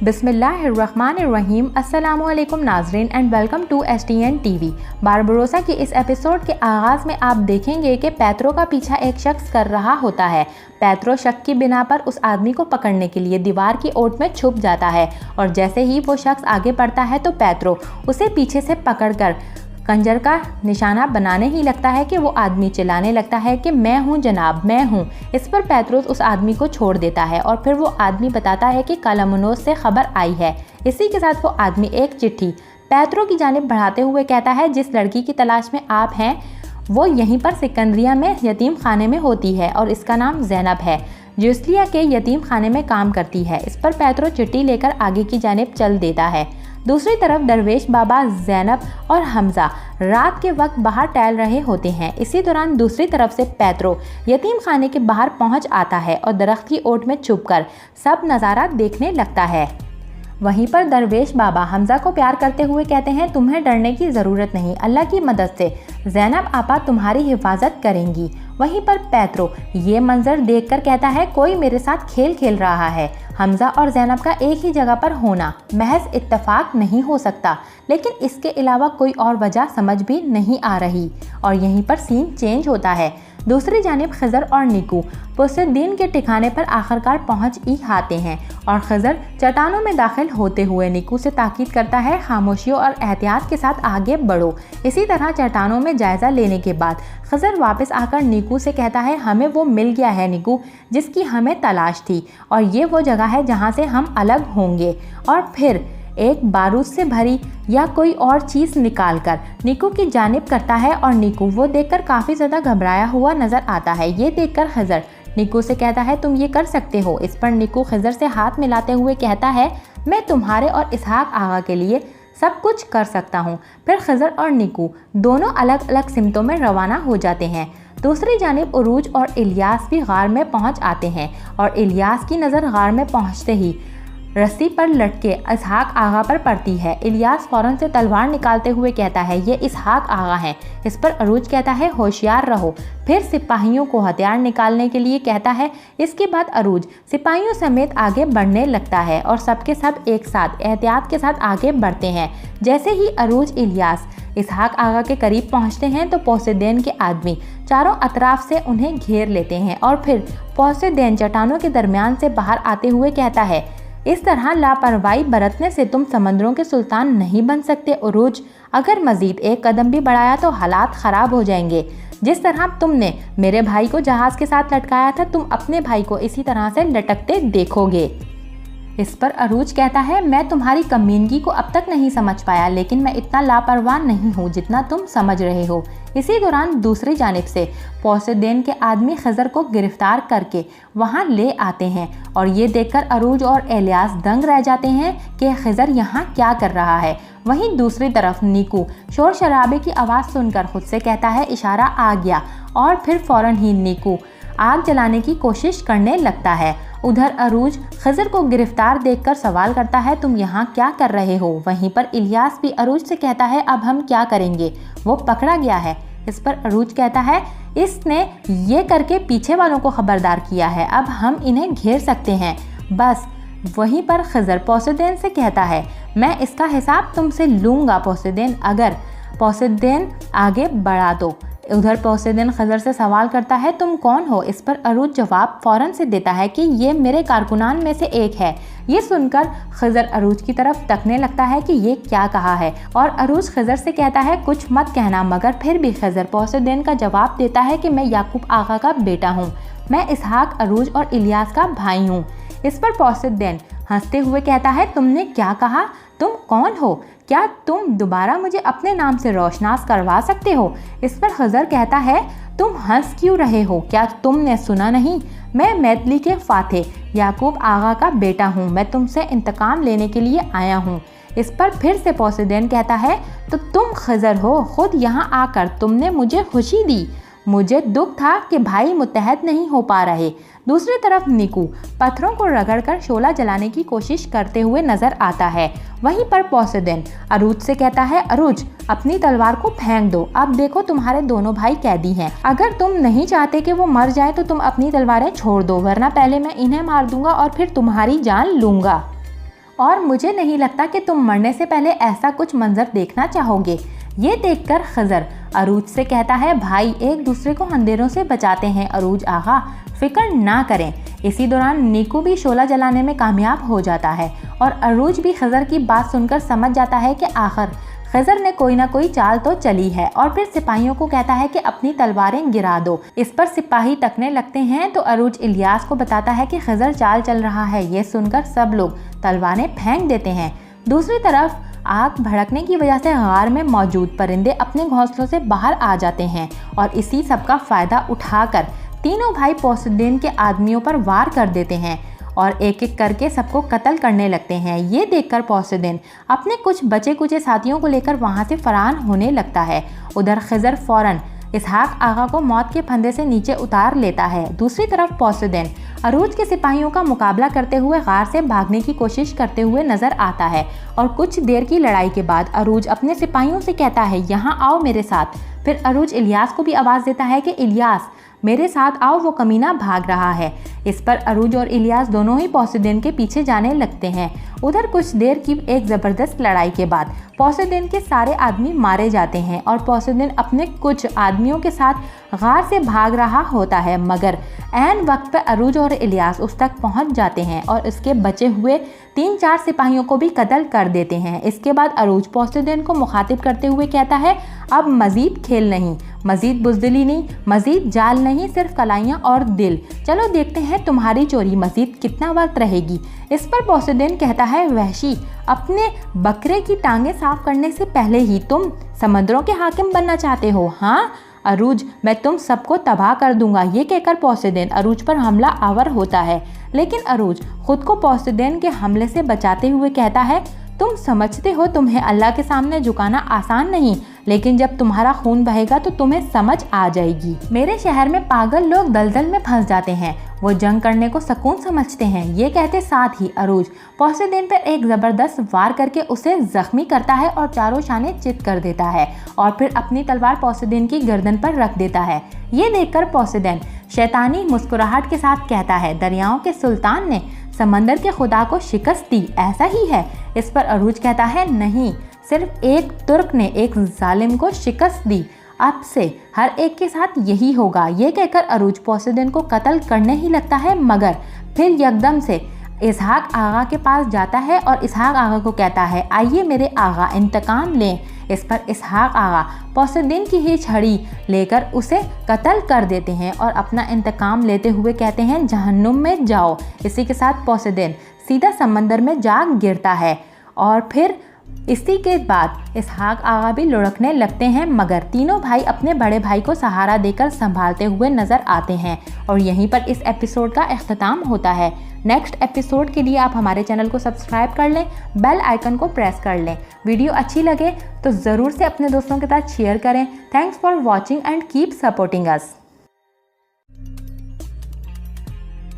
बिस्मिल्लाहिर्रहमानिर्रहीम। अस्सलामुअलैकुम नाज़रीन and welcome to STN TV। Barbarossa की इस एपिसोड के आगाज़ में आप देखेंगे कि पेत्रो का पीछा एक शख्स कर रहा होता है। पेत्रो शक की बिना पर उस आदमी को पकड़ने के लिए दीवार की ओट में छुप जाता है और जैसे ही वो शख्स आगे बढ़ता है तो पेत्रो उसे पीछे से पकड़कर खंजर का निशाना बनाने ही लगता है कि वो आदमी चिल्लाने लगता है कि मैं हूँ जनाब, मैं हूँ। इस पर पेत्रोस उस आदमी को छोड़ देता है और फिर वो आदमी बताता है कि कलमनोस से खबर आई है। इसी के साथ वो आदमी एक चिट्ठी पेत्रो की जानिब बढ़ाते हुए कहता है, जिस लड़की की तलाश में आप हैं वो यहीं पर सिकंदरिया में यतीम खाने में होती है और इसका नाम ज़ैनब है, जुस्लिया के यतीम खाने में काम करती है। इस पर पेत्रो चिट्ठी लेकर आगे की जानिब चल देता है। दूसरी तरफ दरवेश बाबा, ज़ैनब और हमज़ा रात के वक्त बाहर टहल रहे होते हैं। इसी दौरान दूसरी तरफ से पेत्रो यतीम खाने के बाहर पहुंच आता है और दरख्त की ओट में छुपकर सब नज़ारा देखने लगता है। वहीं पर दरवेश बाबा हमज़ा को प्यार करते हुए कहते हैं, तुम्हें डरने की ज़रूरत नहीं, अल्लाह की मदद से ज़ैनब आपा तुम्हारी हिफाजत करेंगी। वहीं पर पेत्रो ये मंजर देखकर कहता है, कोई मेरे साथ खेल खेल रहा है। हमज़ा और ज़ैनब का एक ही जगह पर होना महज इत्तेफाक नहीं हो सकता, लेकिन इसके अलावा कोई और वजह समझ भी नहीं आ रही। और यहीं पर सीन चेंज होता है। दूसरी जानिब खज़र और निकू पुसद्दीन के ठिकाने पर आखिरकार पहुंच ही आते हैं और खज़र चट्टानों में दाखिल होते हुए निकू से ताकीद करता है, खामोशी और एहतियात के साथ आगे बढ़ो। इसी तरह चट्टानों में जायज़ा लेने के बाद खज़र वापस आकर निकू से कहता है, हमें वो मिल गया है निकू जिसकी हमें तलाश थी और ये वो जगह है जहाँ से हम अलग होंगे। और फिर एक बारूद से भरी या कोई और चीज़ निकालकर निकू की जानिब करता है और निकू वो देखकर काफ़ी ज़्यादा घबराया हुआ नज़र आता है। ये देखकर खज़र निकू से कहता है, तुम ये कर सकते हो। इस पर निकू खज़र से हाथ मिलाते हुए कहता है, मैं तुम्हारे और इसहाक आगा के लिए सब कुछ कर सकता हूँ। फिर खज़र और निकू दोनों अलग अलग सिमतों में रवाना हो जाते हैं। दूसरी जानिब उरूज और इलियास भी गार में पहुँच आते हैं और इलियास की नज़र गार में पहुँचते ही रस्सी पर लटके इसहाक आगा पर पड़ती है। इलियास फ़ौरन से तलवार निकालते हुए कहता है, ये इसहाक आगा हैं। इस पर अरूज कहता है, होशियार रहो। फिर सिपाहियों को हथियार निकालने के लिए कहता है। इसके बाद अरूज सिपाहियों समेत आगे बढ़ने लगता है और सबके सब एक साथ एहतियात के साथ आगे बढ़ते हैं। जैसे ही अरूज इलियास इसहाक आगा के करीब पहुंचते हैं तो पोसेदैन के आदमी चारों अतराफ से उन्हें घेर लेते हैं और फिर पोसेदैन चट्टानों के दरमियान से बाहर आते हुए कहता है, इस तरह लापरवाही बरतने से तुम समंदरों के सुल्तान नहीं बन सकते उरूज। अगर मजीद एक कदम भी बढ़ाया तो हालात ख़राब हो जाएंगे। जिस तरह तुमने मेरे भाई को जहाज़ के साथ लटकाया था, तुम अपने भाई को इसी तरह से लटकते देखोगे। इस पर अरूज कहता है, मैं तुम्हारी कमीनगी को अब तक नहीं समझ पाया, लेकिन मैं इतना लापरवाह नहीं हूँ जितना तुम समझ रहे हो। इसी दौरान दूसरी जानिब से पोसेदैन के आदमी खज़र को गिरफ्तार करके वहाँ ले आते हैं और ये देखकर अरूज और इलियास दंग रह जाते हैं कि खज़र यहाँ क्या कर रहा है। वहीं दूसरी तरफ निकू शोर शराबे की आवाज़ सुनकर खुद से कहता है, इशारा आ गया, और फिर फ़ौरन ही निकू आग जलाने की कोशिश करने लगता है। उधर अरूज खज़र को गिरफ्तार देखकर सवाल करता है, तुम यहाँ क्या कर रहे हो। वहीं पर इलियास भी अरूज से कहता है, अब हम क्या करेंगे, वो पकड़ा गया है। इस पर अरूज कहता है, इसने ये करके पीछे वालों को खबरदार किया है, अब हम इन्हें घेर सकते हैं बस। वहीं पर खज़र पोसेदैन से कहता है, मैं इसका हिसाब तुमसे लूँगा पोसेदैन, अगर पोसेदैन आगे बढ़ा दो। उधर पोसेदैन खज़र से सवाल करता है, तुम कौन हो। इस पर अरूज जवाब फ़ौरन से देता है कि ये मेरे कारकुनान में से एक है। ये सुनकर खज़र अरूज की तरफ तकने लगता है कि ये क्या कहा है और अरूज खज़र से कहता है, कुछ मत कहना। मगर फिर भी खज़र पोसेदैन का जवाब देता है कि मैं याकूब आगा का बेटा हूँ, मैं इसहाक, अरूज और इलियास का भाई हूँ। इस पर पोसेदैन हंसते हुए कहता है, तुमने क्या कहा, तुम कौन हो, क्या तुम दोबारा मुझे अपने नाम से रोशनास करवा सकते हो। इस पर खज़र कहता है, तुम हंस क्यों रहे हो, क्या तुमने सुना नहीं, मैं मैतली के फाते याकूब आगा का बेटा हूँ, मैं तुमसे इंतकाम लेने के लिए आया हूँ। इस पर फिर से पोसेदैन कहता है, तो तुम खज़र हो, खुद यहाँ आकर तुमने मुझे खुशी दी, मुझे दुख था कि भाई मुत्तहद नहीं हो पा रहे। दूसरी तरफ निकू पत्थरों को रगड़कर शोला जलाने की कोशिश करते हुए नजर आता है। वहीं पर पोसेदैन अरूज से कहता है, अरूज अपनी तलवार को फेंक दो, अब देखो तुम्हारे दोनों भाई कैदी हैं, अगर तुम नहीं चाहते कि वो मर जाए तो तुम अपनी तलवारें छोड़ दो, वरना पहले मैं इन्हें मार दूंगा और फिर तुम्हारी जान लूंगा। और मुझे नहीं लगता कि तुम मरने से पहले ऐसा कुछ मंजर देखना चाहोगे। ये देखकर खजर अरूज से कहता है, भाई एक दूसरे को अंधेरों से बचाते हैं अरूज आगा, फिक्र ना करें। इसी दौरान नीकू भी शोला जलाने में कामयाब हो जाता है और अरूज भी खजर की बात सुनकर समझ जाता है कि आखिर खजर ने कोई ना कोई चाल तो चली है और फिर सिपाहियों को कहता है कि अपनी तलवारें गिरा दो। इस पर सिपाही तकने लगते हैं तो अरूज इलियास को बताता है कि खजर चाल चल रहा है। ये सुनकर सब लोग तलवारें फेंक देते हैं। दूसरी तरफ आग भड़कने की वजह से गार में मौजूद परिंदे अपने घोंसलों से बाहर आ जाते हैं और इसी सब का फायदा उठाकर तीनों भाई पोसेidon के आदमियों पर वार कर देते हैं और एक एक करके सबको कत्ल करने लगते हैं। ये देखकर पोसेidon अपने कुछ बचे कुचे साथियों को लेकर वहां से फरार होने लगता है। उधर खजर फौरन इसहाक आगा को मौत के फंदे से नीचे उतार लेता है। दूसरी तरफ पोसेidon अरूज के सिपाहियों का मुकाबला करते हुए गार से भागने की कोशिश करते हुए नजर आता है और कुछ देर की लड़ाई के बाद अरूज अपने सिपाहियों से कहता है, यहाँ आओ मेरे साथ। फिर अरूज इलियास को भी आवाज़ देता है कि इलियास मेरे साथ आओ, वो कमीना भाग रहा है। इस पर अरूज और इलियास दोनों ही पोसेidon के पीछे जाने लगते हैं। उधर कुछ देर की एक ज़बरदस्त लड़ाई के बाद पोसेidon के सारे आदमी मारे जाते हैं और पोसेidon अपने कुछ आदमियों के साथ गार से भाग रहा होता है, मगर ऐन वक्त पर अरूज और इलियास उस तक पहुंच जाते हैं और उसके बचे हुए 3-4 सिपाहियों को भी कत्ल कर देते हैं। इसके बाद अरूज पोसेidon को मुखातिब करते हुए कहता है, अब मज़ीद खेल नहीं, मज़ीद बुज़दिली नहीं, मज़ीद जाल नहीं, सिर्फ कलाइयाँ और दिल। चलो देखते हैं तुम्हारी चोरी मज़ीद कितना वक्त रहेगी। इस पर पोसेidon कहता है, वहशी अपने बकरे की टांगें साफ करने से पहले ही तुम समंदरों के हाकिम बनना चाहते हो। हाँ अरूज, मैं तुम सबको तबाह कर दूंगा। ये कहकर पोसेidon अरूज पर हमला आवर होता है, लेकिन अरूज खुद को पोसेidon के हमले से बचाते हुए कहता है, तुम समझते हो तुम्हें अल्लाह के सामने झुकाना आसान नहीं, लेकिन जब तुम्हारा खून बहेगा तो तुम्हें समझ आ जाएगी। मेरे शहर में पागल लोग दलदल में फंस जाते हैं, वो जंग करने को सुकून समझते हैं। ये कहते साथ ही अरूज पोसेidon पर एक ज़बरदस्त वार करके उसे जख्मी करता है और चारों शाने चित कर देता है और फिर अपनी तलवार पोसेidon की गर्दन पर रख देता है। ये देखकर पोसेidon शैतानी मुस्कुराहट के साथ कहता है, दरियाओं के सुल्तान ने समंदर के खुदा को शिकस्त दी, ऐसा ही है। इस पर अरूज कहता है, नहीं, सिर्फ एक तुर्क ने एक जालिम को शिकस्त दी, अब से हर एक के साथ यही होगा। ये कहकर अरूज पोसेidon को कत्ल करने ही लगता है, मगर फिर यकदम से इसहाक आगा के पास जाता है और इसहाक आगा को कहता है, आइए मेरे आगा इंतकाम लें। इस पर इसहाक आगा पोसेidon की ही छड़ी लेकर उसे कत्ल कर देते हैं और अपना इंतकाम लेते हुए कहते हैं, जहन्नुम में जाओ। इसी के साथ पोसेidon सीधा समंदर में जा गिरता है और फिर इसी के बाद इसहाक आगा भी लुढ़कने लगते हैं, मगर तीनों भाई अपने बड़े भाई को सहारा देकर संभालते हुए नज़र आते हैं और यहीं पर इस एपिसोड का इख्तिताम होता है। नेक्स्ट एपिसोड के लिए आप हमारे चैनल को सब्सक्राइब कर लें, बेल आइकन को प्रेस कर लें। वीडियो अच्छी लगे तो ज़रूर से अपने दोस्तों के साथ शेयर करें। Thanks for watching and keep supporting us.